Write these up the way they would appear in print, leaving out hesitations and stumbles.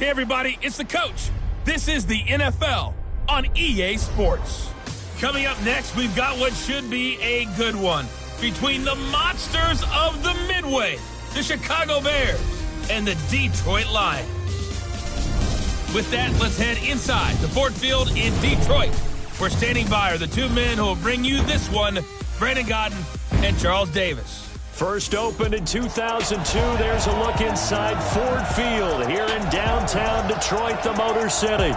Hey everybody, it's the coach. This is the NFL on EA Sports. Coming up next, we've got what should be a good one between the monsters of the Midway, the Chicago Bears, and the Detroit Lions. With that, let's head inside the Ford Field in Detroit. We're standing by are the two men who will bring you this one, Brandon Godden and Charles Davis. First opened in 2002, there's a look inside Ford Field here in downtown Detroit, the Motor City.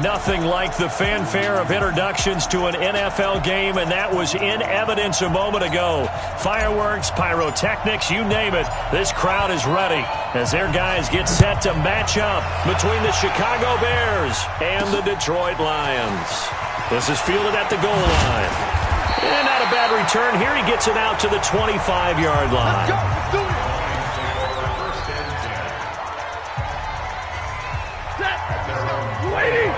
Nothing like the fanfare of introductions to an NFL game, and that was in evidence a moment ago. Fireworks, pyrotechnics, you name it. This crowd is ready as their guys get set to match up between the Chicago Bears and the Detroit Lions. This is fielded at the goal line. And not a bad return here. He gets it out to the 25-yard line. Let's go. Let's do it. Set. Waiting.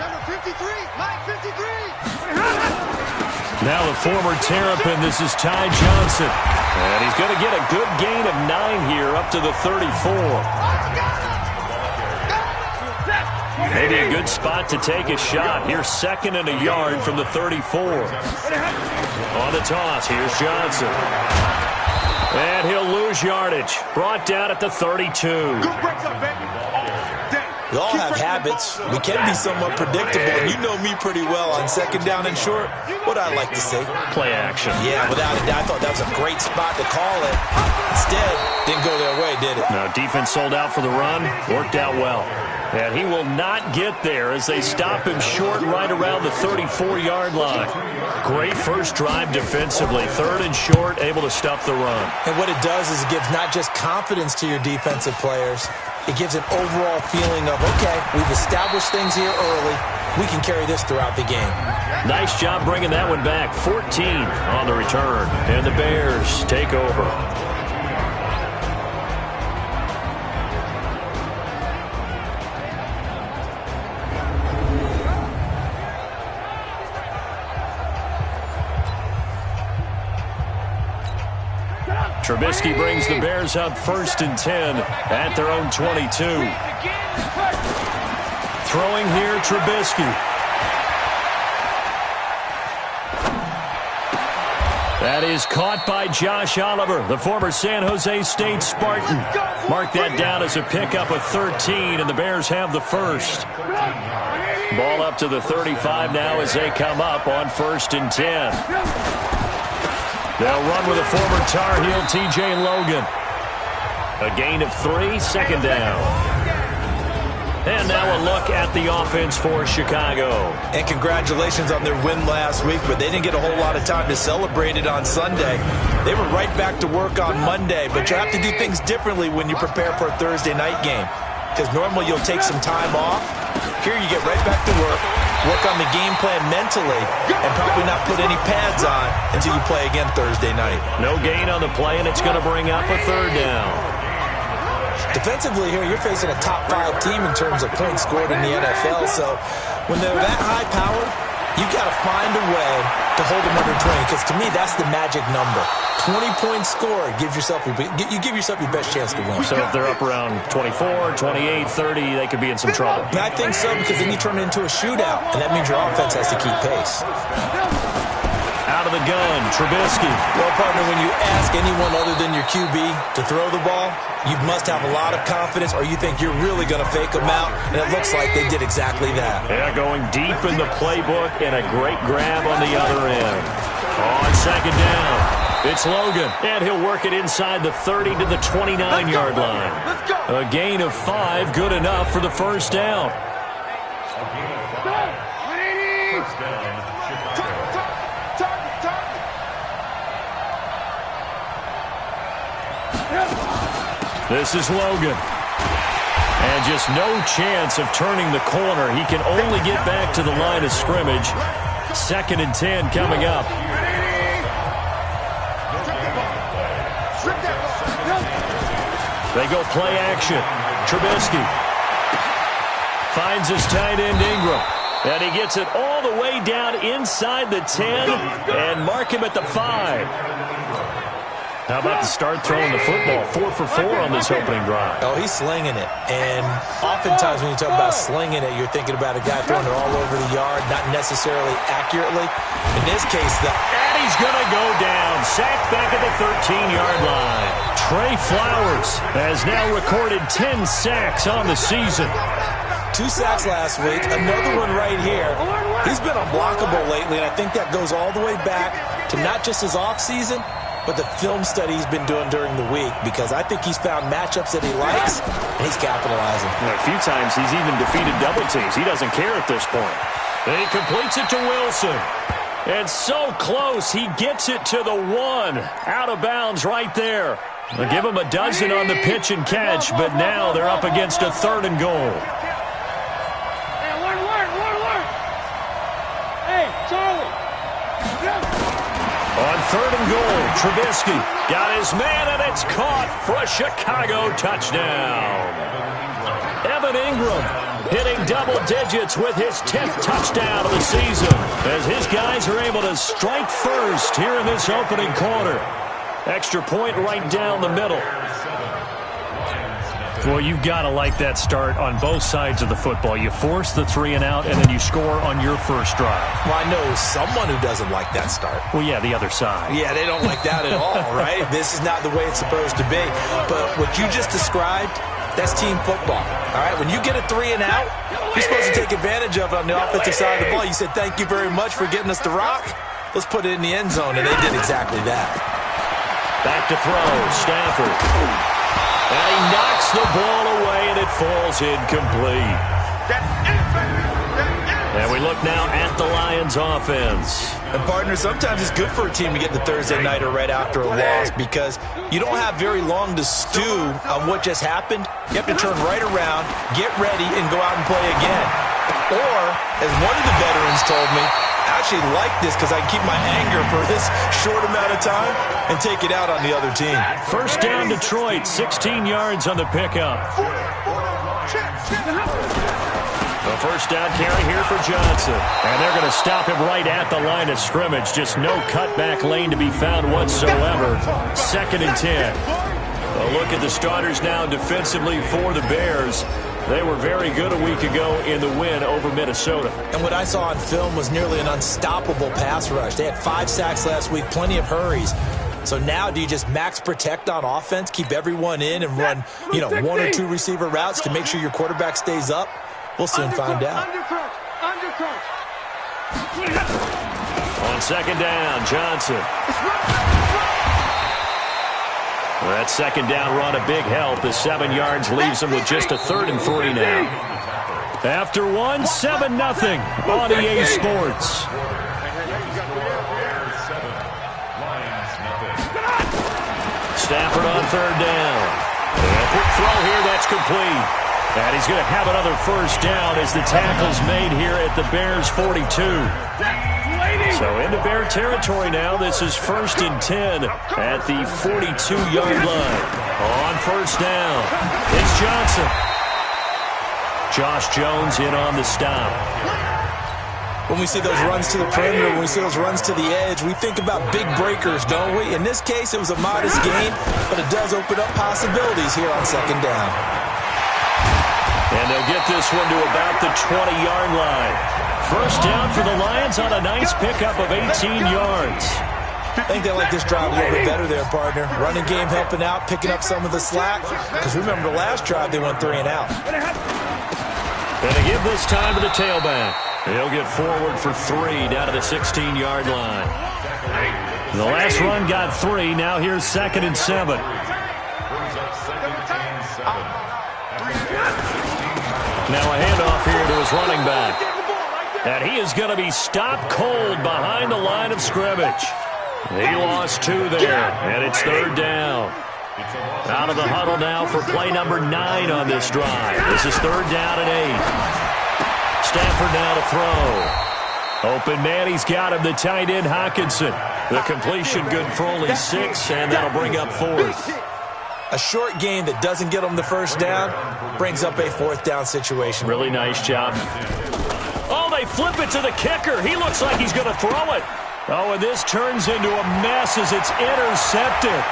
Number 53. Line 53. Now the former Terrapin, this is Ty Johnson. And he's going to get a good gain of 9 here up to the 34. Maybe a good spot to take a shot. Here's second and a yard from the 34. On the toss, here's Johnson. And he'll lose yardage. Brought down at the 32. We all have habits. We can be somewhat predictable. And you know me pretty well on second down and short. What I like to say? Play action. Yeah, without a doubt. I thought that was a great spot to call it. Instead, didn't go their way, did it? No, defense sold out for the run. Worked out well. And he will not get there as they stop him short right around the 34-yard line. Great first drive defensively. Third and short, able to stuff the run. And what it does is it gives not just confidence to your defensive players, it gives an overall feeling of, okay, we've established things here early. We can carry this throughout the game. Nice job bringing that one back. 14 on the return. And the Bears take over. Trubisky brings the Bears up first and 10 at their own 22. Throwing here, Trubisky. That is caught by Josh Oliver, the former San Jose State Spartan. Mark that down as a pickup of 13, and the Bears have the first. Ball up to the 35 now as they come up on first and 10. They'll run with a former Tar Heel, TJ Logan. A gain of 3, second down. And now a look at the offense for Chicago. And congratulations on their win last week, but they didn't get a whole lot of time to celebrate it on Sunday. They were right back to work on Monday, but you have to do things differently when you prepare for a Thursday night game. Because normally you'll take some time off. Here you get right back to work on the game plan mentally, and probably not put any pads on until you play again Thursday night. No gain on the play, and it's going to bring up a third down. Defensively here, you're facing a top 5 team in terms of points scored in the NFL, so when they're that high-powered, you've got to find a way to hold them under 20, because to me, that's the magic number. 20-point score, you give yourself your best chance to win. So if they're up around 24, 28, 30, they could be in some trouble. I think so, because then you turn it into a shootout, and that means your offense has to keep pace. Out of the gun, Trubisky. Well, partner, when you ask anyone other than your QB to throw the ball, you must have a lot of confidence, or you think you're really going to fake them out, and it looks like they did exactly that. Yeah, going deep in the playbook, and a great grab on the other end. On second down, it's Logan, and he'll work it inside the 30 to the 29-yard line. A gain of 5, good enough for the first down. This is Logan. And just no chance of turning the corner. He can only get back to the line of scrimmage. Second and 10 coming up. They go play action. Trubisky finds his tight end Ingram. And he gets it all the way down inside the 10 and mark him at the 5. How about the start throwing the football? 4 for 4 on this opening drive. Oh, he's slinging it. And oftentimes when you talk about slinging it, you're thinking about a guy throwing it all over the yard, not necessarily accurately. In this case, and he's going to go down. Sacked back at the 13-yard line. Trey Flowers has now recorded 10 sacks on the season. 2 sacks last week, another one right here. He's been unblockable lately, and I think that goes all the way back to not just his offseason, but the film study he's been doing during the week, because I think he's found matchups that he likes, and he's capitalizing. A few times he's even defeated double teams. He doesn't care at this point. He completes it to Wilson. And so close, he gets it to the 1. Out of bounds right there. They'll give him a dozen on the pitch and catch, but now they're up against a 3rd and goal. Hey, Charlie. On 3rd and goal, Trubisky got his man, and it's caught for a Chicago touchdown. Evan Ingram hitting double digits with his 10th touchdown of the season, as his guys are able to strike first here in this opening quarter. Extra point right down the middle. Well, you've got to like that start on both sides of the football. You force the 3 and out, and then you score on your first drive. Well, I know someone who doesn't like that start. Well, yeah, the other side. Yeah, they don't like that at all, right? This is not the way it's supposed to be. But what you just described, that's team football, all right? When you get a 3 and out, you're supposed to take advantage of it on the offensive side of the ball. You said, thank you very much for getting us the rock. Let's put it in the end zone, and they did exactly that. Back to throw, Stafford. And he knocks the ball away, and it falls incomplete. And we look now at the Lions offense. And, partner, sometimes it's good for a team to get the Thursday nighter right after a loss, because you don't have very long to stew on what just happened. You have to turn right around, get ready, and go out and play again. Or, as one of the veterans told me, I actually like this because I can keep my anger for this short amount of time and take it out on the other team. First down, Detroit, 16 yards on the pickup. A first down carry here for Johnson. And they're going to stop him right at the line of scrimmage. Just no cutback lane to be found whatsoever. 2nd and 10. A look at the starters now defensively for the Bears. They were very good a week ago in the win over Minnesota. And what I saw on film was nearly an unstoppable pass rush. They had 5 sacks last week, plenty of hurries. So now do you just max protect on offense, keep everyone in, and run, 1 or 2 receiver routes to make sure your quarterback stays up? We'll soon find out. On 2nd down, Johnson. That 2nd down run a big help. The 7 yards leaves him with just a 3rd and 3 now. After 1, 7-0 on EA Sports. Stafford on 3rd down. And a quick throw here, that's complete. And he's going to have another first down as the tackle's made here at the Bears' 42. So into Bear territory now. This is 1st and 10 at the 42-yard line. On 1st down, it's Johnson. Josh Jones in on the stop. When we see those runs to the perimeter, when we see those runs to the edge, we think about big breakers, don't we? In this case, it was a modest gain, but it does open up possibilities here on 2nd down. And they'll get this one to about the 20-yard line. First down for the Lions on a nice pickup of 18 yards. I think they like this drive a little bit better there, partner. Running game helping out, picking up some of the slack. Because remember, the last drive they went 3 and out. And they give this time to the tailback. He'll get forward for 3 down to the 16-yard line. The last run got 3. Now here's 2nd and 7. Now a handoff here to his running back. And he is going to be stopped cold behind the line of scrimmage. He lost 2 there, and it's 3rd down. Out of the huddle now for play number 9 on this drive. This is 3rd down and 8. Stafford now to throw. Open man, he's got him, the tight end Hockenson. The completion good for only 6, and that'll bring up 4th. A short gain that doesn't get him the first down brings up a 4th down situation. Really nice job. Oh, they flip it to the kicker. He looks like he's going to throw it. Oh, and this turns into a mess as it's intercepted.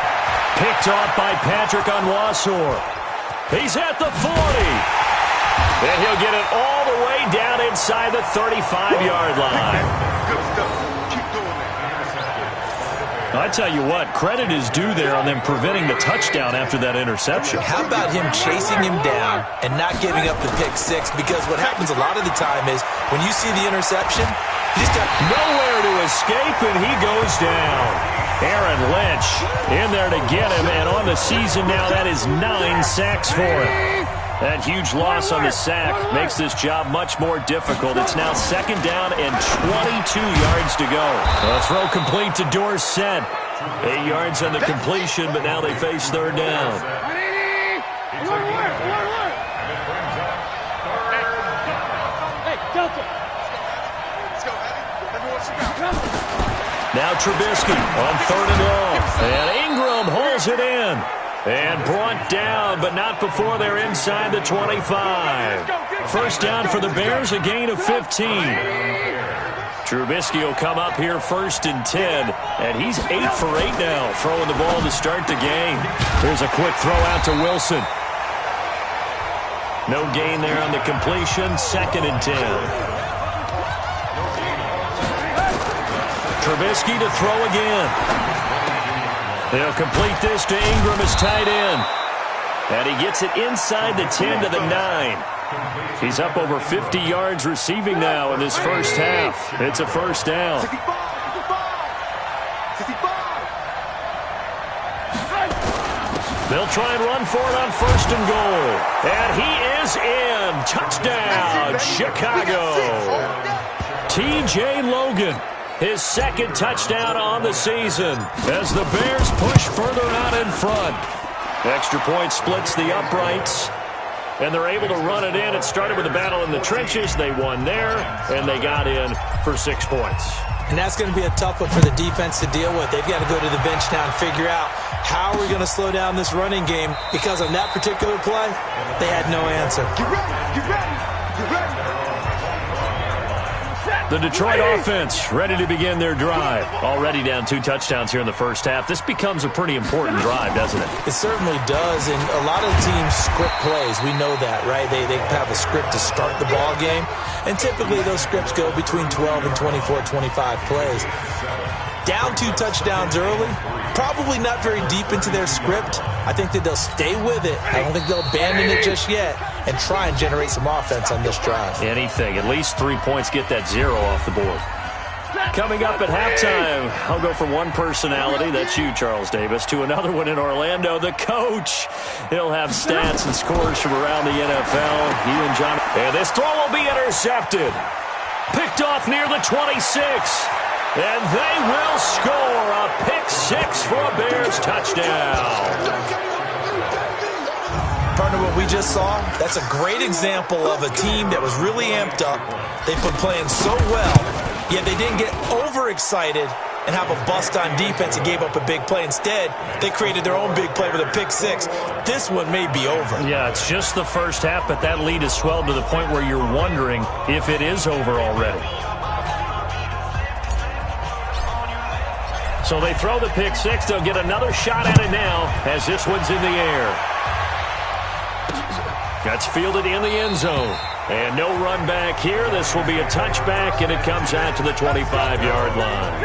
Picked off by Patrick Onwuasor. He's at the 40. And he'll get it all the way down inside the 35-yard line. Good stuff. Keep doing that. I tell you what, credit is due there on them preventing the touchdown after that interception. How about him chasing him down and not giving up the pick six? Because what happens a lot of the time is when you see the interception, you just got nowhere to escape, and he goes down. Aaron Lynch in there to get him, and on the season now, that is 9 sacks for him. That huge loss on the sack makes this job much more difficult. It's now 2nd down and 22 yards to go. The throw complete to Dorsett. 8 yards on the completion, but now they face 3rd down. Now Trubisky on 3rd and long. And Ingram holds it in. And brought down, but not before they're inside the 25. 1st down for the Bears, a gain of 15. Trubisky will come up here 1st and 10, and he's 8 for 8 now, throwing the ball to start the game. Here's a quick throw out to Wilson. No gain there on the completion, 2nd and 10. Trubisky to throw again. They'll complete this to Ingram as tight end. And he gets it inside the 10 to the 9. He's up over 50 yards receiving now in this first half. It's a 1st down. 65. They'll try and run for it on 1st and goal. And he is in. Touchdown, Chicago. T.J. Logan. His 2nd touchdown on the season as the Bears push further out in front. Extra point splits the uprights, and they're able to run it in. It started with a battle in the trenches. They won there, and they got in for 6 points. And that's going to be a tough one for the defense to deal with. They've got to go to the bench now and figure out how are we going to slow down this running game, because on that particular play, they had no answer. Get ready. Get ready. Get ready. The Detroit offense ready to begin their drive. Already down 2 touchdowns here in the first half. This becomes a pretty important drive, doesn't it? It certainly does, and a lot of teams script plays. We know that, right? They have a script to start the ball game, and typically those scripts go between 12 and 24, 25 plays. Down 2 touchdowns early, probably not very deep into their script. I think that they'll stay with it. I don't think they'll abandon it just yet and try and generate some offense on this drive. Anything. At least 3 points, get that 0 off the board. Coming up at halftime, I'll go from one personality, that's you, Charles Davis, to another one in Orlando, the coach. He'll have stats and scores from around the NFL. He and John. And this throw will be intercepted. Picked off near the 26. And they will score a pick 6 for a Bears touchdown. Partner, what we just saw, that's a great example of a team that was really amped up. They've been playing so well, yet they didn't get overexcited and have a bust on defense and gave up a big play. Instead, they created their own big play with a pick 6. This one may be over. Yeah, it's just the first half, but that lead has swelled to the point where you're wondering if it is over already. So they throw the pick 6. They'll get another shot at it now as this one's in the air. That's fielded in the end zone. And no run back here. This will be a touchback, and it comes out to the 25-yard line.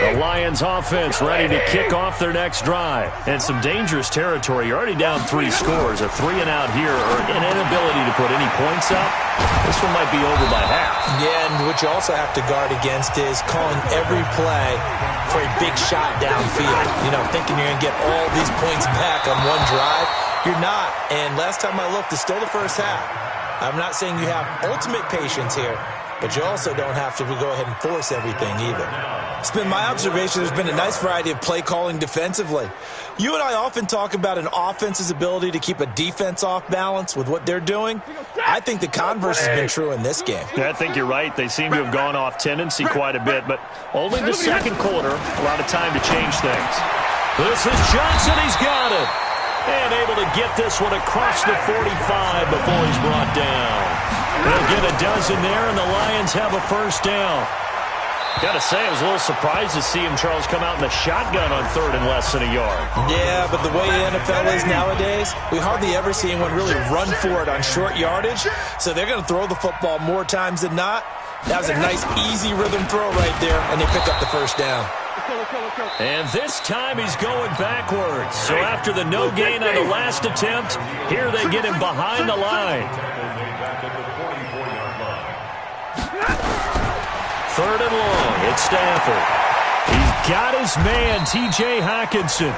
The Lions offense ready to kick off their next drive. And some dangerous territory. You're already down 3 scores. A 3-and-out here or an inability to put any points up. This one might be over by half. Yeah, and what you also have to guard against is calling every play for a big shot downfield. You know, thinking you're going to get all these points back on one drive. You're not. And last time I looked, it's still the first half. I'm not saying you have ultimate patience here, but you also don't have to go ahead and force everything either. It's been my observation there's been a nice variety of play calling defensively. You and I often talk about an offense's ability to keep a defense off balance with what they're doing. I think the converse has been true in this game. Yeah, I think you're right. They seem to have gone off tendency quite a bit, but only the second quarter, a lot of time to change things. This is Johnson. He's got it. And able to get this one across the 45 before he's brought down. They'll get a dozen there, and the Lions have a first down. Got to say, I was a little surprised to see him, Charles, come out in the shotgun on third and less than a yard. Yeah, but the way the NFL is nowadays, we hardly ever see anyone really run for it on short yardage. So they're going to throw the football more times than not. That was a nice, easy rhythm throw right there, and they pick up the first down. And this time he's going backwards. So after the no gain on the last attempt, here they get him behind the line. Third and long, it's Stafford. He's got his man, T.J. Hockenson.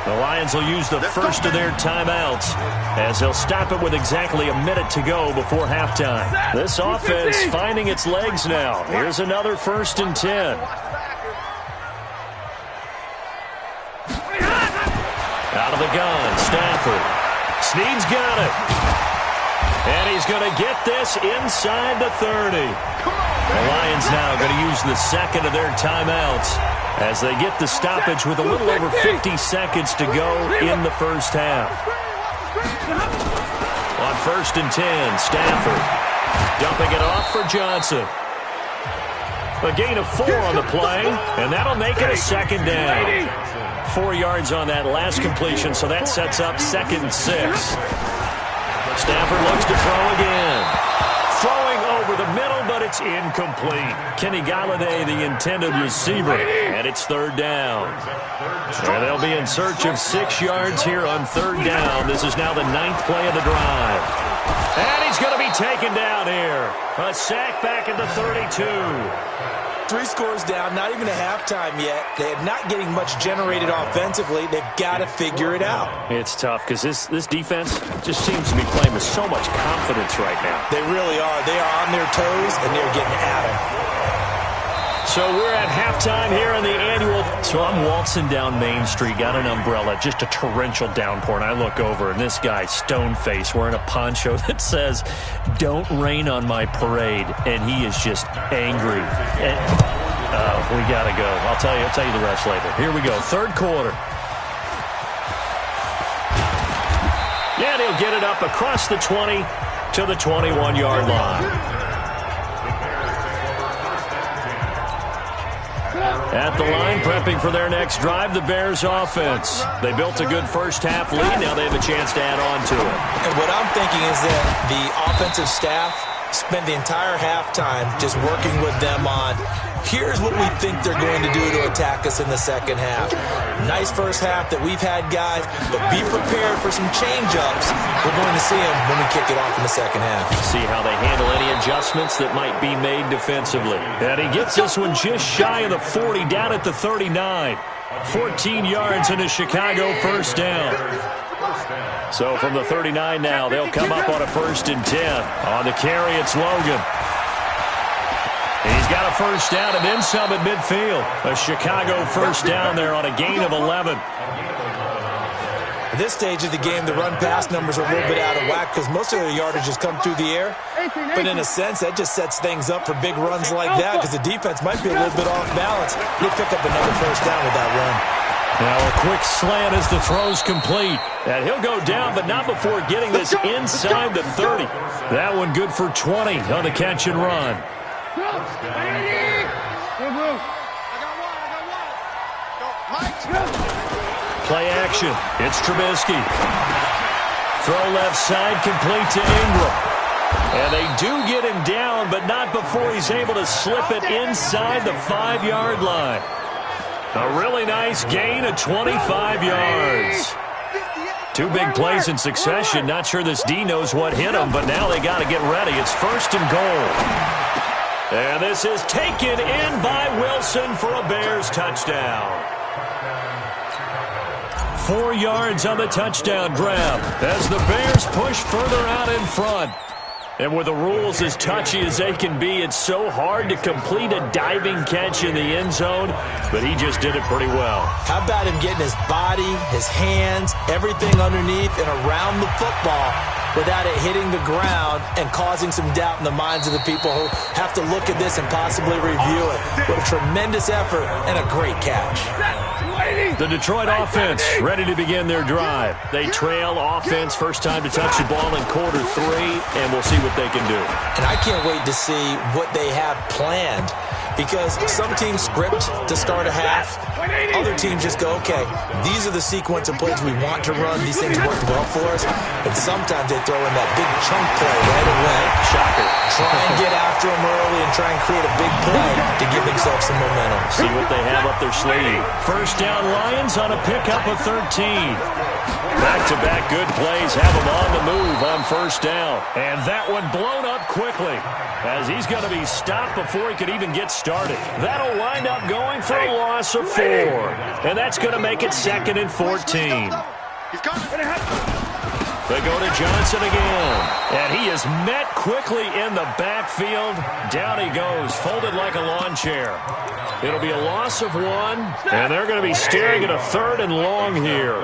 The Lions will use the first of their timeouts as they'll stop it with exactly a minute to go before halftime. This offense finding its legs now. Here's another 1st and 10. Out of the gun, Stafford. Snead's got it. And he's going to get this inside the 30. The Lions now going to use the second of their timeouts as they get the stoppage with a little over 50 seconds to go in the first half. On 1st and 10, Stafford dumping it off for Johnson. A gain of 4 on the play, and that'll make it a second down. 4 yards on that last completion, so that sets up 2nd and 6. Stafford looks to throw again. Throwing over the middle, but it's incomplete. Kenny Galladay, the intended receiver, and it's 3rd down. And they'll be in search of 6 yards here on 3rd down. This is now the 9th play of the drive. And he's going to be taken down here. A sack back at the 32. 3 scores down, not even a halftime yet. They are not getting much generated offensively. They've got to figure it out. It's tough because this defense just seems to be playing with so much confidence right now. They really are. They are on their toes, and they're getting at them. So we're at halftime here in the annual. So I'm waltzing down Main Street, got an umbrella, just a torrential downpour, and I look over, and this guy, stone-faced, wearing a poncho that says, "Don't rain on my parade," and he is just angry. And, we got to go. I'll tell you the rest later. Here we go, 3rd quarter. Yeah, he'll get it up across the 20 to the 21-yard line. At the line, prepping for their next drive, the Bears offense. They built a good first half lead. Now they have a chance to add on to it. And what I'm thinking is that the offensive staff spent the entire halftime just working with them on, here's what we think they're going to do to attack us in the second half. Nice first half that we've had, guys, but be prepared for some change-ups. We're going to see them when we kick it off in the second half. See how they handle any adjustments that might be made defensively. And he gets this one just shy of the 40, down at the 39. 14 yards in a Chicago first down. So from the 39 now, they'll come up on a 1st and 10. On the carry, it's Logan. He's got a first down and then some at midfield. A Chicago first down there on a gain of 11. At this stage of the game, the run-pass numbers are a little bit out of whack because most of their yardage has come through the air. But in a sense, that just sets things up for big runs like that because the defense might be a little bit off balance. They pick up another first down with that run. Now a quick slant as the throw's complete. And he'll go down, but not before getting this inside the 30. That one good for 20 on the catch and run. Play action. It's Trubisky. Throw left side, complete to Ingram. And they do get him down, but not before he's able to slip it inside the 5-yard line. A really nice gain of 25 yards. 2 big plays in succession. Not sure this D knows what hit him, but now they got to get ready. It's 1st and goal. And this is taken in by Wilson for a Bears touchdown. 4 yards on the touchdown grab as the Bears push further out in front. And with the rules as touchy as they can be, it's so hard to complete a diving catch in the end zone, but he just did it pretty well. How about him getting his body, his hands, everything underneath and around the football without it hitting the ground and causing some doubt in the minds of the people who have to look at this and possibly review it. What a tremendous effort and a great catch. The Detroit offense ready to begin their drive. They trail offense, first time to touch the ball in quarter 3, and we'll see what they can do. And I can't wait to see what they have planned, because some teams script to start a half. Other teams just go, okay, these are the sequence of plays we want to run. These things worked well for us. And sometimes they throw in that big chunk play right away. Shocker. Try and get after them early and try and create a big play to give themselves some momentum. See what they have up their sleeve. First down, Lions on a pickup of 13. Back-to-back good plays have him on the move on first down. And that one blown up quickly, as he's going to be stopped before he could even get started. That'll wind up going for a loss of 4. And that's going to make it 2nd and 14. They go to Johnson again. And he is met quickly in the backfield. Down he goes, folded like a lawn chair. It'll be a loss of 1, and they're going to be staring at a 3rd and long here.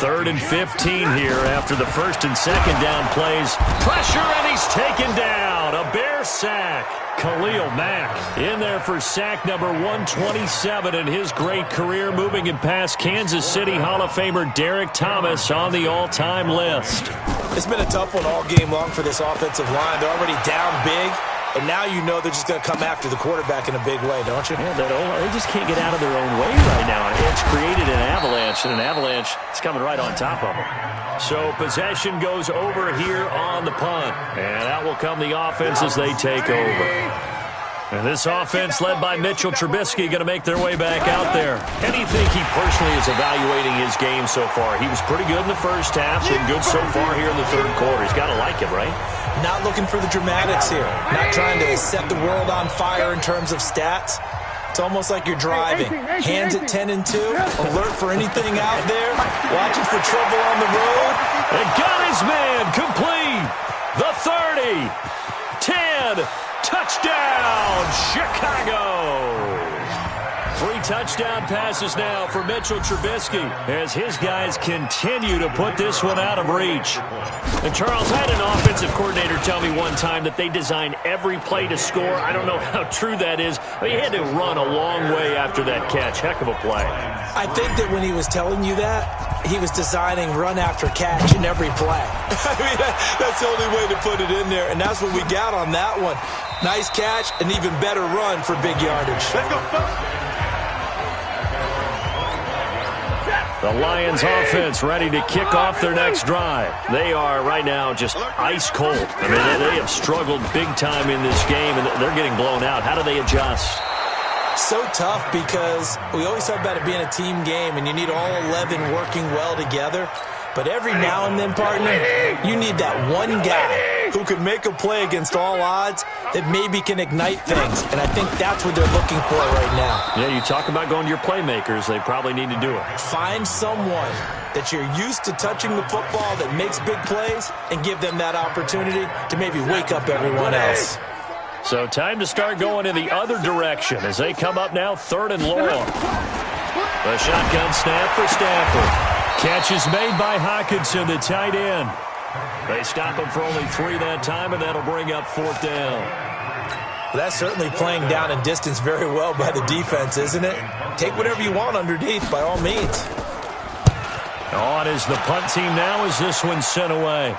3rd and 15 here after the 1st and 2nd down plays. Pressure, and he's taken down. A Bear sack. Khalil Mack in there for sack number 127 in his great career, moving it past Kansas City Hall of Famer Derek Thomas on the all-time list. It's been a tough one all game long for this offensive line. They're already down big, and now you know they're just going to come after the quarterback in a big way, don't you? Yeah, they just can't get out of their own way right now. It's created an avalanche, and an avalanche is coming right on top of them. So possession goes over here on the punt, and out will come the offense as they take over. And this offense led by Mitchell Trubisky going to make their way back out there. And do you think he personally is evaluating his game so far? He was pretty good in the first half, been good so far here in the 3rd quarter. He's got to like it, right? Not looking for the dramatics here. Not trying to set the world on fire in terms of stats. It's almost like you're driving. Hands at 10 and 2. Alert for anything out there. Watching for trouble on the road. And got his man complete. The 30. 10. Touchdown, Chicago! 3 touchdown passes now for Mitchell Trubisky as his guys continue to put this one out of reach. And Charles, I had an offensive coordinator tell me one time that they design every play to score. I don't know how true that is, but he had to run a long way after that catch. Heck of a play. I think that when he was telling you that, he was designing run after catch in every play. I mean, that's the only way to put it in there, and that's what we got on that one. Nice catch, an even better run for big yardage. Let's go. The Lions offense ready to kick off their next drive. They are right now just ice cold. I mean, they have struggled big time in this game, and they're getting blown out. How do they adjust? So tough, because we always talk about it being a team game, and you need all 11 working well together. But every now and then, partner, you need that one guy who could make a play against all odds that maybe can ignite things. And I think that's what they're looking for right now. Yeah, you talk about going to your playmakers. They probably need to do it. Find someone that you're used to touching the football that makes big plays and give them that opportunity to maybe wake up everyone else. So time to start going in the other direction as they come up now 3rd and long. The shotgun snap for Stafford. Catch is made by Hockenson, the tight end. They stop him for only 3 that time, and that'll bring up 4th down. Well, that's certainly playing down and distance very well by the defense, isn't it? Take whatever you want underneath, by all means. On is the punt team now as this one's sent away.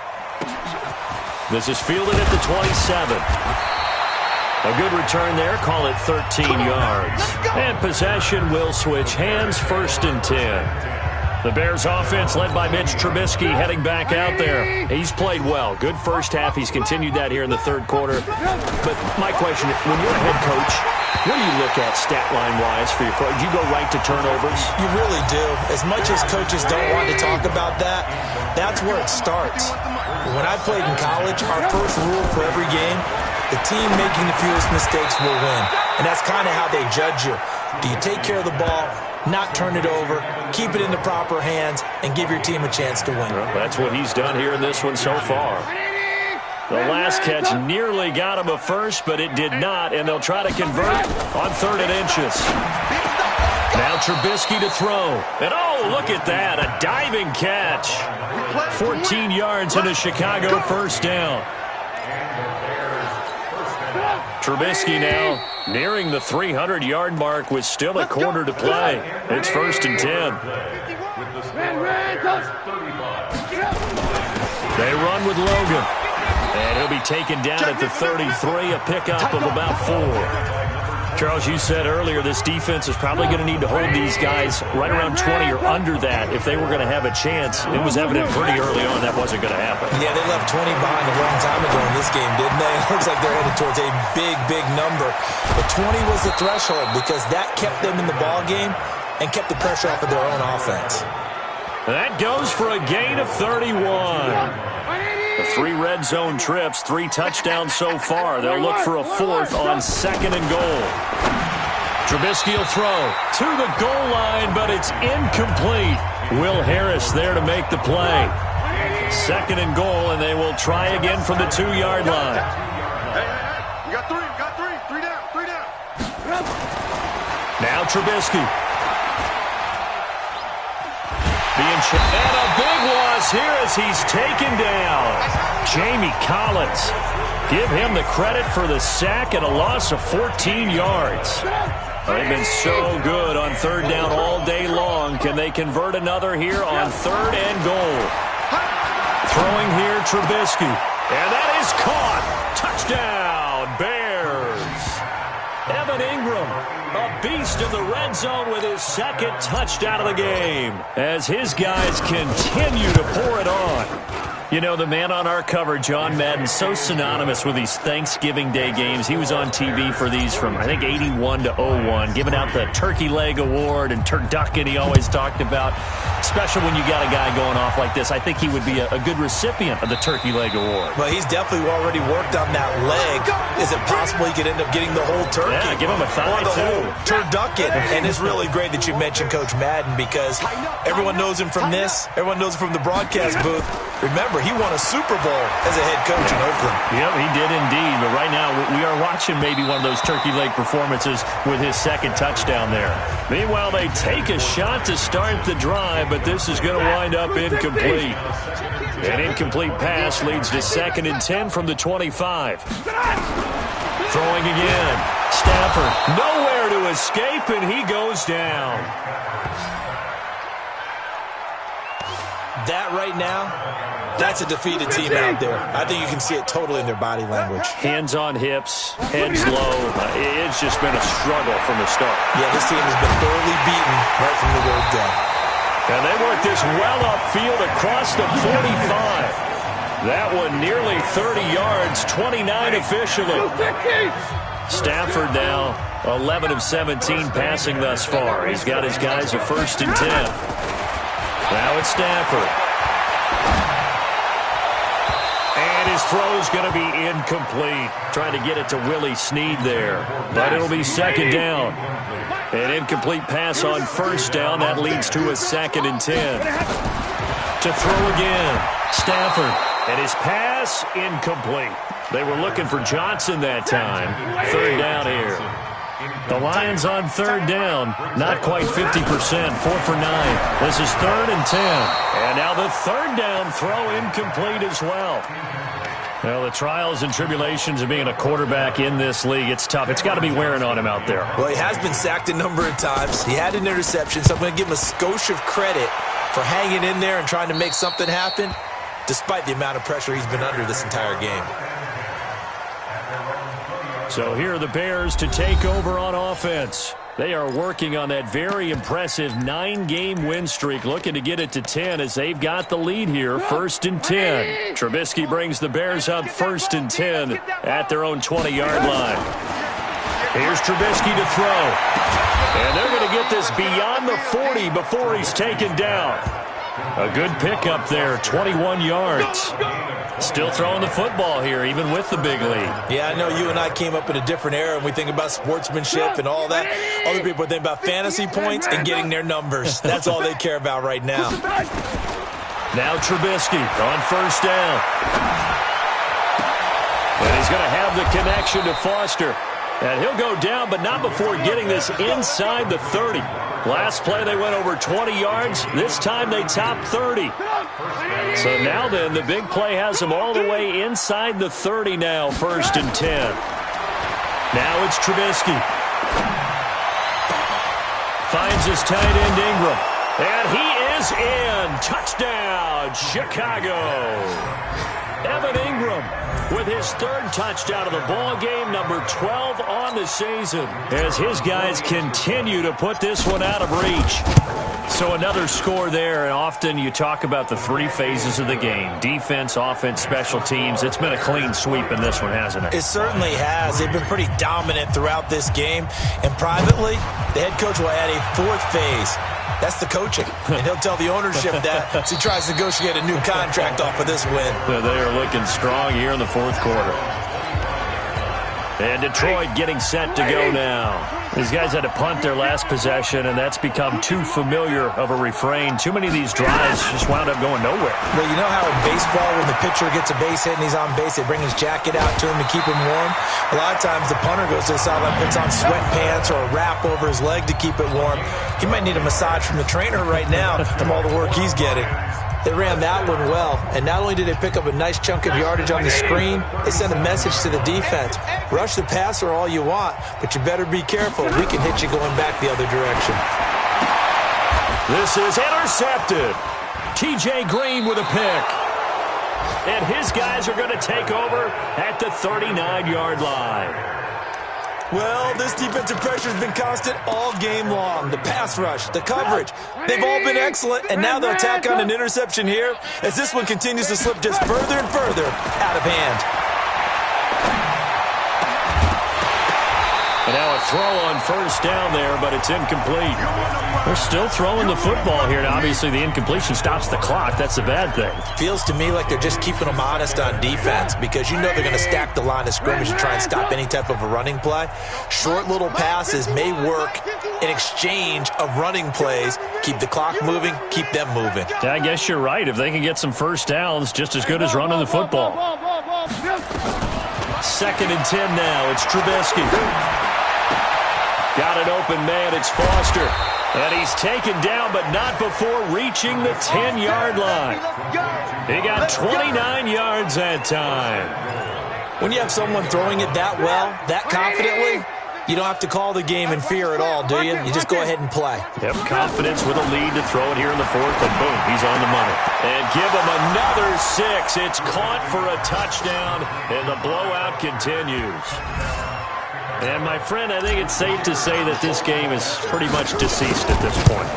This is fielded at the 27. A good return there, call it 13 yards. And possession will switch hands, 1st and 10. The Bears offense led by Mitch Trubisky heading back out there. He's played well. Good first half. He's continued that here in the 3rd quarter. But my question, when you're a head coach, what do you look at stat line-wise for your coach? Do you go right to turnovers? You really do. As much as coaches don't want to talk about that, that's where it starts. When I played in college, our first rule for every game, the team making the fewest mistakes will win. And that's kind of how they judge you. Do you take care of the ball, not turn it over, keep it in the proper hands, and give your team a chance to win? Well, that's what he's done here in this one so far. The last catch nearly got him a first, but it did not, and they'll try to convert on 3rd and inches. Now Trubisky to throw. And oh, look at that, a diving catch. 14 yards and a Chicago first down. Trubisky now nearing the 300-yard mark with still a quarter to play. It's 1st and 10. They run with Logan. And he'll be taken down at the 33, a pickup of about 4. Charles, you said earlier this defense is probably going to need to hold these guys right around 20 or under that if they were going to have a chance. It was evident pretty early on that wasn't going to happen. Yeah, they left 20 behind a long time ago in this game, didn't they? It looks like they're headed towards a big, big number. But 20 was the threshold because that kept them in the ball game and kept the pressure off of their own offense. That goes for a gain of 31. The 3 red zone trips, 3 touchdowns so far. They'll look for a 4th on 2nd and goal. Trubisky will throw to the goal line, but it's incomplete. Will Harris there to make the play. 2nd and goal, and they will try again from the 2-yard line. You got 3 down. Now Trubisky. And a big loss here as he's taken down. Jamie Collins. Give him the credit for the sack and a loss of 14 yards. They've been so good on 3rd down all day long. Can they convert another here on 3rd and goal? Throwing here, Trubisky. And that is caught. Touchdown, Bears. Evan Ingram, a beast in the red zone with his 2nd touchdown of the game as his guys continue to pour it on. You know, the man on our cover, John Madden, so synonymous with these Thanksgiving Day games. He was on TV for these from, I think, 81 to 01, giving out the Turkey Leg Award and Turducken he always talked about. Special when you got a guy going off like this. I think he would be a good recipient of the Turkey Leg Award. Well, he's definitely already worked on that leg. Is it possible he could end up getting the whole turkey? Yeah, give him a thigh, or the too. whole turducken. And it's really great that you mentioned Coach Madden because everyone knows him from this. Everyone knows him from the broadcast booth. Remember, he won a Super Bowl as a head coach in Oakland. Yep, he did indeed. But right now, we are watching maybe one of those turkey leg performances with his 2nd touchdown there. Meanwhile, they take a shot to start the drive, but this is going to wind up incomplete. An incomplete pass leads to 2nd and 10 from the 25. Throwing again. Stafford, nowhere to escape, and he goes down. That right now, that's a defeated team out there. I think you can see it totally in their body language. Hands on hips, heads low. It's just been a struggle from the start. Yeah, this team has been thoroughly beaten right from the word go. And they work this well upfield across the 45. That one nearly 30 yards, 29 officially. Stafford now 11 of 17 passing thus far. He's got his guys a 1st and 10. Now it's Stafford. And his throw's going to be incomplete. Trying to get it to Willie Snead there. But it'll be 2nd down. An incomplete pass on 1st down. That leads to a 2nd and 10. To throw again. Stafford. And his pass incomplete. They were looking for Johnson that time. 3rd down here. The Lions on 3rd down, not quite 50%, 4 for 9. This is 3rd and 10. And now the 3rd down throw incomplete as well. Well, the trials and tribulations of being a quarterback in this league, it's tough. It's got to be wearing on him out there. Well, he has been sacked a number of times. He had an interception, so I'm going to give him a skosh of credit for hanging in there and trying to make something happen, despite the amount of pressure he's been under this entire game. So here are the Bears to take over on offense. They are working on that very impressive 9-game win streak, looking to get it to 10 as they've got the lead here, 1st and 10. Trubisky brings the Bears up 1st and 10 at their own 20-yard line. Here's Trubisky to throw. And they're going to get this beyond the 40 before he's taken down. A good pickup there, 21 yards. Still throwing the football here, even with the big lead. Yeah, I know you and I came up in a different era, and we think about sportsmanship and all that. Other people think about fantasy points and getting their numbers. That's all they care about right now. Now Trubisky on 1st down. And he's going to have the connection to Foster. And he'll go down, but not before getting this inside the 30. Last play, they went over 20 yards. This time, they topped 30. So now then, the big play has them all the way inside the 30 now, 1st and 10. Now it's Trubisky. Finds his tight end, Ingram. And he is in. Touchdown, Chicago. Evan Ingram with his 3rd touchdown of the ball game, number 12 on the season, as his guys continue to put this one out of reach. So another score there, and often you talk about the 3 phases of the game: defense, offense, special teams. It's been a clean sweep in this one, hasn't it? It certainly has. They've been pretty dominant throughout this game, and privately, the head coach will add a 4th phase. That's the coaching, and he'll tell the ownership that as he tries to negotiate a new contract off of this win. They are looking strong here in the 4th quarter. And Detroit getting set to go now. These guys had to punt their last possession, and that's become too familiar of a refrain. Too many of these drives just wound up going nowhere. Well, you know how in baseball, when the pitcher gets a base hit and he's on base, they bring his jacket out to him to keep him warm? A lot of times the punter goes to the sideline, puts on sweatpants or a wrap over his leg to keep it warm. He might need a massage from the trainer right now from all the work he's getting. They ran that one well, and not only did they pick up a nice chunk of yardage on the screen, they sent a message to the defense. Rush the passer all you want, but you better be careful. We can hit you going back the other direction. This is intercepted. T.J. Green with a pick. And his guys are going to take over at the 39-yard line. Well, this defensive pressure has been constant all game long. The pass rush, the coverage, they've all been excellent, and now they'll tack on an interception here as this one continues to slip just further and further out of hand. And now a throw on 1st down there, but it's incomplete. They're still throwing the football here, and obviously the incompletion stops the clock. That's a bad thing. Feels to me like they're just keeping them honest on defense because you know they're going to stack the line of scrimmage and try and stop any type of a running play. Short little passes may work in exchange of running plays. Keep the clock moving, keep them moving. Yeah, I guess you're right. If they can get some 1st downs, just as good as running the football. 2nd and 10 now. It's Trubisky. Got an open man. It's Foster. And he's taken down, but not before reaching the 10-yard line. He got 29 yards that time. When you have someone throwing it that well, that confidently, you don't have to call the game in fear at all, do you? You just go ahead and play. Yep, confidence with a lead to throw it here in the 4th, and boom, he's on the money. And give him another 6. It's caught for a touchdown, and the blowout continues. And, my friend, I think it's safe to say that this game is pretty much deceased at this point.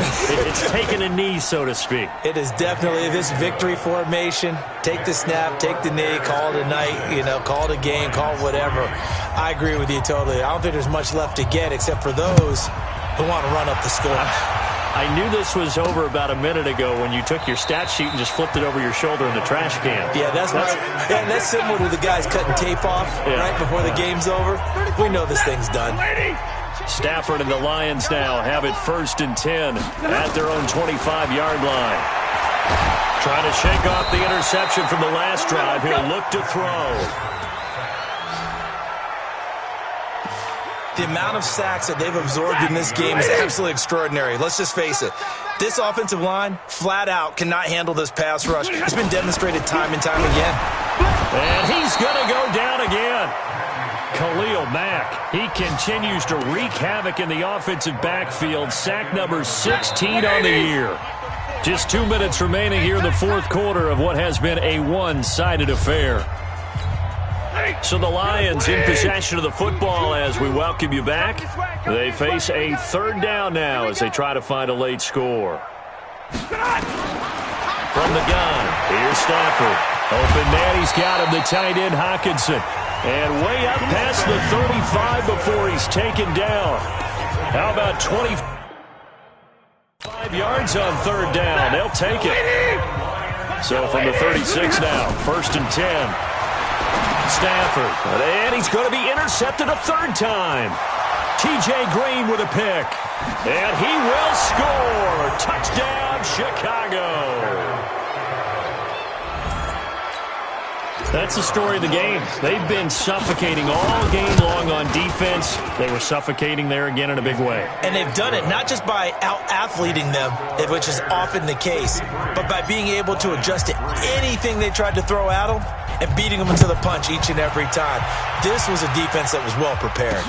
It's taken a knee, so to speak. It is definitely this victory formation. Take the snap, take the knee, call it a night, call it a game, call it whatever. I agree with you totally. I don't think there's much left to get except for those who want to run up the score. I knew this was over about a minute ago when you took your stat sheet and just flipped it over your shoulder in the trash can. Yeah, that's similar to the guys cutting tape off right before the game's over. We know this thing's done. Stafford and the Lions now have it 1st and 10 at their own 25-yard line. Trying to shake off the interception from the last drive. He'll look to throw. The amount of sacks that they've absorbed in this game is absolutely extraordinary. Let's just face it. This offensive line, flat out, cannot handle this pass rush. It's been demonstrated time and time again. And he's going to go down again. Khalil Mack, he continues to wreak havoc in the offensive backfield. Sack number 16 on the year. Just 2 minutes remaining here in the 4th quarter of what has been a one-sided affair. So the Lions in possession of the football as we welcome you back. They face a 3rd down now as they try to find a late score. From the gun, here's Stafford. Open man, he's got him, the tight end Hockenson. And way up past the 35 before he's taken down. How about 25 yards on 3rd down? They'll take it. So from the 36 now, 1st and 10. Stafford, and he's going to be intercepted a 3rd time. T.J. Green with a pick, and he will score. Touchdown, Chicago. That's the story of the game. They've been suffocating all game long on defense. They were suffocating there again in a big way. And they've done it not just by out-athleting them, which is often the case, but by being able to adjust to anything they tried to throw at them and beating them into the punch each and every time. This was a defense that was well prepared.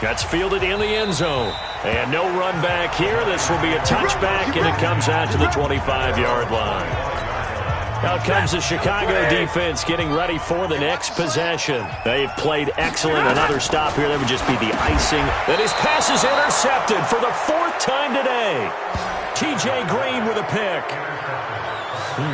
That's fielded in the end zone. And no run back here. This will be a touchback, and it comes out to the 25-yard line. Out comes the Chicago defense getting ready for the next possession. They've played excellent. Another stop here. That would just be the icing. And his pass is intercepted for the 4th time today. T.J. Green with a pick.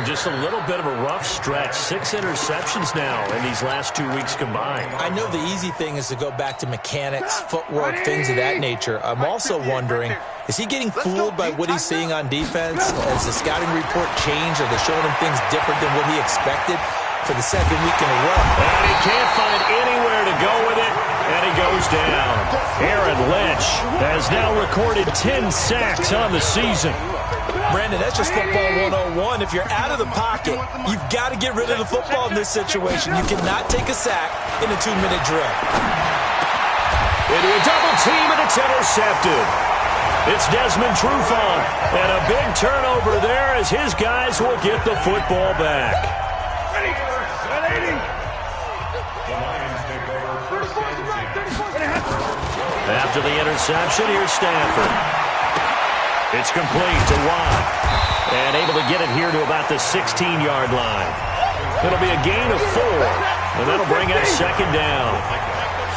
Just a little bit of a rough stretch. 6 interceptions now in these last 2 weeks combined. I know the easy thing is to go back to mechanics, footwork, things of that nature. I'm also wondering, is he getting fooled by what he's seeing on defense? Has the scouting report changed? Are they showing him things different than what he expected for the 2nd week in a row? And he can't find anywhere to go with it, and he goes down. Aaron Lynch has now recorded 10 sacks on the season. Brandon, that's just football 101. If you're out of the pocket, you've got to get rid of the football in this situation. You cannot take a sack in a 2-minute drill. Into a double team, and it's intercepted. It's Desmond Trufant, and a big turnover there as his guys will get the football back. After the interception, here's Stafford. It's complete to Watt, and able to get it here to about the 16-yard line. It'll be a gain of 4, and that'll bring up 2nd down.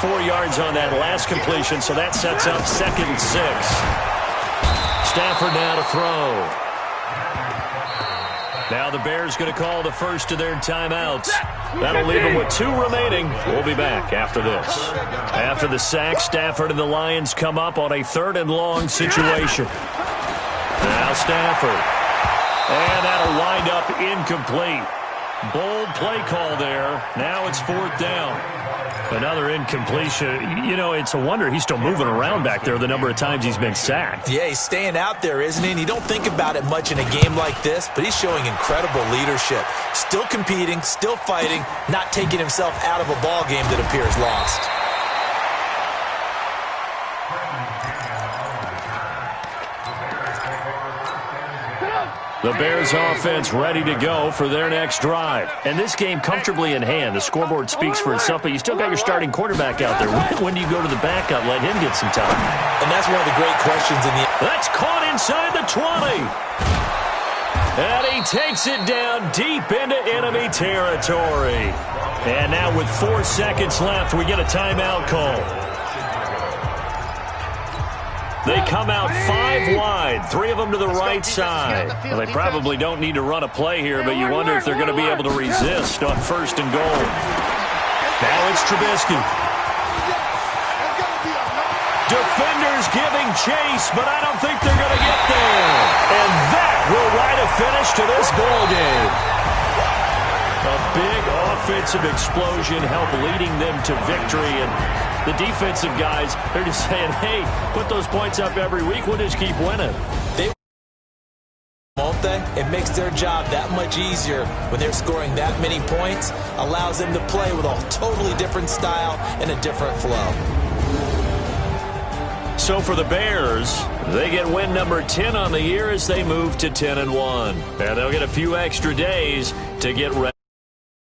4 yards on that last completion, so that sets up 2nd and 6. Stafford now to throw. Now the Bears going to call the first of their timeouts. That'll leave them with 2 remaining. We'll be back after this. After the sack, Stafford and the Lions come up on a 3rd and long situation. Now Stafford. And that'll wind up incomplete. Bold play call there. Now it's 4th down. Another incompletion. You know, it's a wonder he's still moving around back there the number of times he's been sacked. Yeah, he's staying out there, isn't he? And you don't think about it much in a game like this, but he's showing incredible leadership. Still competing, still fighting, not taking himself out of a ball game that appears lost. The Bears offense ready to go for their next drive. And this game comfortably in hand. The scoreboard speaks for itself, but you still got your starting quarterback out there. When do you go to the backup, let him get some time? And that's one of the great questions in the... That's caught inside the 20. And he takes it down deep into enemy territory. And now with 4 seconds left, we get a timeout call. They come out 5 wide, 3 of them to the right side. Well, they probably don't need to run a play here, but you wonder if they're going to be able to resist on 1st and goal. Now it's Trubisky. Defenders giving chase, but I don't think they're going to get there. And that will write a finish to this ball game. A big offensive explosion helped leading them to victory, and the defensive guys, they're just saying, hey, put those points up every week, we'll just keep winning. Won't they? It makes their job that much easier when they're scoring that many points, allows them to play with a totally different style and a different flow. So for the Bears, they get win number 10 on the year as they move to 10-1. And they'll get a few extra days to get ready.